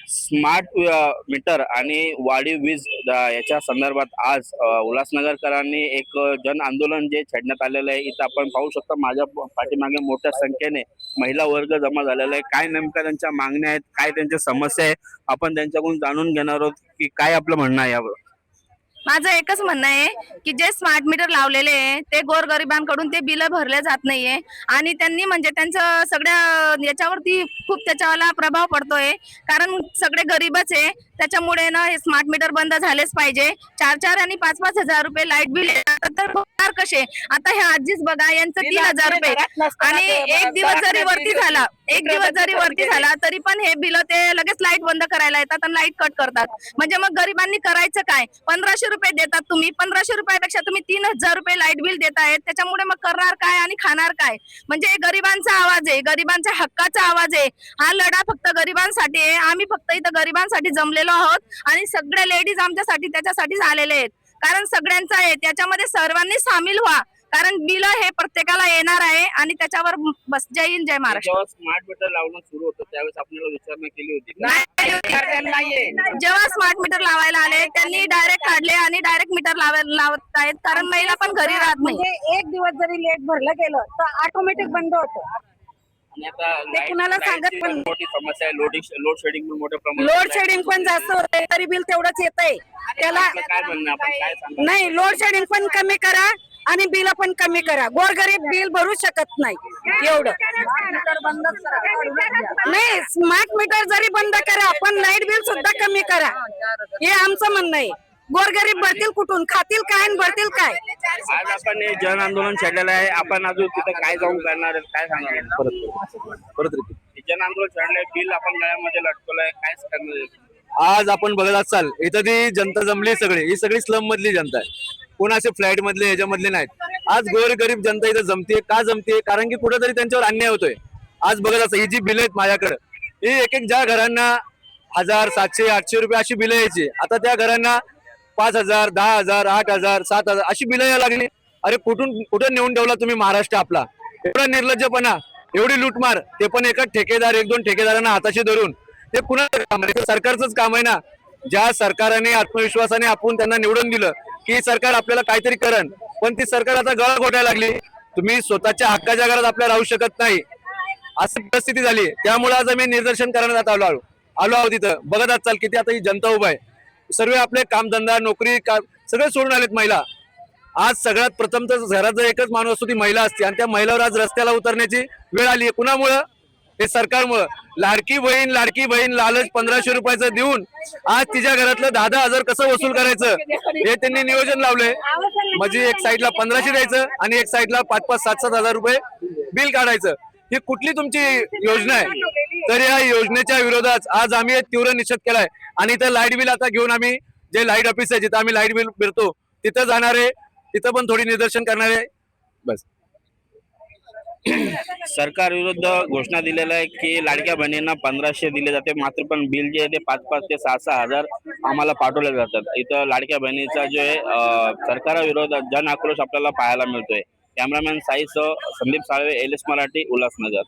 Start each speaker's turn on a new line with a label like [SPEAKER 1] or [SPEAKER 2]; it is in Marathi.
[SPEAKER 1] स्मार्ट मीटर आणि वाढीव वीज याच्या संदर्भात आज उल्हासनगरकरांनी एक जन आंदोलन जे छेडण्यात आलेलं आहे. इथं आपण पाहू शकतो माझ्या पाठीमागे मोठ्या संख्येने महिला वर्ग जमा झालेला आहे. काय नेमक्या त्यांच्या मागण्या आहेत, काय त्यांच्या समस्या आहे, आपण त्यांच्याकडून जाणून घेणार आहोत की काय आपलं म्हणणं आहे यावर.
[SPEAKER 2] माझं एकच म्हणणं आहे की जे स्मार्ट मीटर लावलेले आहे ते गोरगरिबांकडून ते बिल भरले जात नाहीये आणि त्यांनी म्हणजे त्यांचं सगळ्या याच्यावरती खूप त्याच्यावाला प्रभाव पडतोय, कारण सगळे गरीबच आहे. त्याच्यामुळे ना हे स्मार्ट मीटर बंद झालेच पाहिजे. 4-4 आणि 5-5 हजार रुपये लाईट बिल येतात तर भरणार कसे? आता हे आजीच बघा, यांचं 3,000 रुपये आणि एक दिवस जरी वरती झाला तरी पण हे बिल ते लगेच लाईट बंद करायला येतात आणि लाईट कट करतात. म्हणजे मग गरिबांनी करायचं काय? 1500 रुपये देतात तुम्ही, 1500 रुपयापेक्षा तुम्ही 3,000 रुपये लाईट बिल देत आहेत. त्याच्यामुळे मग करणार काय आणि खाणार काय? म्हणजे गरिबांचा आवाज आहे, गरिबांच्या हक्काचा आवाज आहे. हा लढा फक्त गरिबांसाठी आहे. आम्ही फक्त इथं गरिबांसाठी जमलेलो आहोत आणि सगळ्या लेडीज आमच्यासाठी त्याच्यासाठीच आलेले आहेत. कारण सगळ्यांचं आहे, त्याच्यामध्ये सर्वांनी सामील व्हा, कारण बिल हे प्रत्येकाला येणार आहे आणि त्याच्यावर बस. जय हिंद, जय महाराष्ट्र.
[SPEAKER 1] जेव्हा स्मार्ट मीटर लावणं सुरू होतं त्यावेळेस आपल्याला विचारणा केली होती का?
[SPEAKER 2] जेव्हा स्मार्ट मीटर लावायला आले त्यांनी डायरेक्ट काढले आणि डायरेक्ट मीटर लावत आहेत, कारण महिला पण घरी राहत नाही.
[SPEAKER 3] म्हणजे एक दिवस जरी लेट भरलं गेलं तर ऑटोमॅटिक बंद होतं.
[SPEAKER 1] आणि आता
[SPEAKER 3] ते कुणाला सांगत पण नाही.
[SPEAKER 1] मोठी समस्या आहे, लोड शेडिंग पण मोठ्या प्रमाणात.
[SPEAKER 3] लोड शेडिंग पण जास्त होते तरी बिल तेवढंच येतंय. त्याला
[SPEAKER 1] आपलं काय म्हणणं, आपण काय सांगणार?
[SPEAKER 3] नाही, लोड शेडिंग पण कमी करा आणि बिल पण कमी करा. गोरगरीब बिल भरू शकत नाही एवढं. नाही, स्मार्ट मीटर जरी बंद करा पण लाईट बिल सुद्धा कमी करा, हे आमचं म्हणणं आहे. गोरगरीब भरतील कुठून, खातील काय आणि भरतील काय?
[SPEAKER 1] आज आपण हे जन आंदोलन छेडलेलं आहे, आपण अजून तिथं काय जाऊन करणार आहे, काय सांगणार? परत जन आंदोलन छेडलंय, बिल आपण गळ्यामध्ये लटकवलंय, काय करणार आहे?
[SPEAKER 4] आज आपण बघत असाल इथं ती जनता जमली, ही सगळी स्लम मधली जनता आहे. कोण असे फ्लॅट मधले ह्याच्यामधले नाहीत. आज गोरगरीब जनता इथं जमते. का जमते? कारण की कुठेतरी त्यांच्यावर अन्याय होतोय. आज बघत असा ही जी बिल आहेत माझ्याकडे, ही एक ज्या घरांना 1000, 700, 800 रुपये अशी बिलं यायची, आता त्या घरांना 5,000, 10,000, 8,000, 7,000 अशी बिलं यायला लागली. अरे कुठं नेऊन ठेवला तुम्ही महाराष्ट्र आपला? एवढा निर्लज्जपणा, एवढी लूटमार, ते पण एका ठेकेदार, 1-2 ठेकेदारांना हाताशी धरून. हे कुणाचं काम आहे? सरकारचंच काम आहे ना. ज्या सरकारने आत्मविश्वासाने आपण त्यांना निवडून दिलं की सरकार आपल्याला काहीतरी करण, पण ती सरकार आता गळा घोटायला लागली. तुम्ही स्वतःच्या हक्काच्या घरात आपल्या राहू शकत नाही, अशी परिस्थिती झाली. त्यामुळे आज आम्ही निदर्शन करण्यात आलो आहोत. तिथं बघत असाल किती आता ही जनता उभा आहे. सर्व आपले कामधंदा, नोकरी सगळे सोडून आलेत महिला. आज सगळ्यात प्रथम तर घरात जर एकच माणूस असतो ती महिला असते, आणि त्या महिलावर आज रस्त्याला उतरण्याची वेळ आली आहे. कुणामुळं? हे सरकारमुळं. लाडकी बहीण लालच 1500 रुपयाचं देऊन आज तिच्या घरातलं 10-10 हजार कसं वसूल करायचं हे त्यांनी नियोजन लावलंय. म्हणजे एक साईडला 1500 द्यायचं आणि एक साईडला 5-5, 7-7 हजार रुपये बिल काढायचं. ही कुठली तुमची योजना आहे? तर या योजनेच्या विरोधात आज आम्ही तीव्र निषेध केलाय. आणि इथं लाईट बिल आता घेऊन आम्ही जे लाईट ऑफिस आहे जिथं आम्ही लाईट बिल भरतो तिथं जाणार आहे, तिथं पण थोडी निदर्शन करणार आहे. बस.
[SPEAKER 1] सरकार विरुद्ध घोषणा दिलेला आहे की लाडक्या बहिणींना 1500 दिले जाते, मात्र पण बिल जे आहे ते 5-5 ते 6-6 हजार आम्हाला पाठवले जातात. इथं लाडक्या बहिणीचा जो आहे सरकारविरोधात जन आक्रोश आपल्याला पाहायला मिळतोय. कॅमेरामॅन साईसह संदीप साळवे, LS मराठी, उल्हासनगर.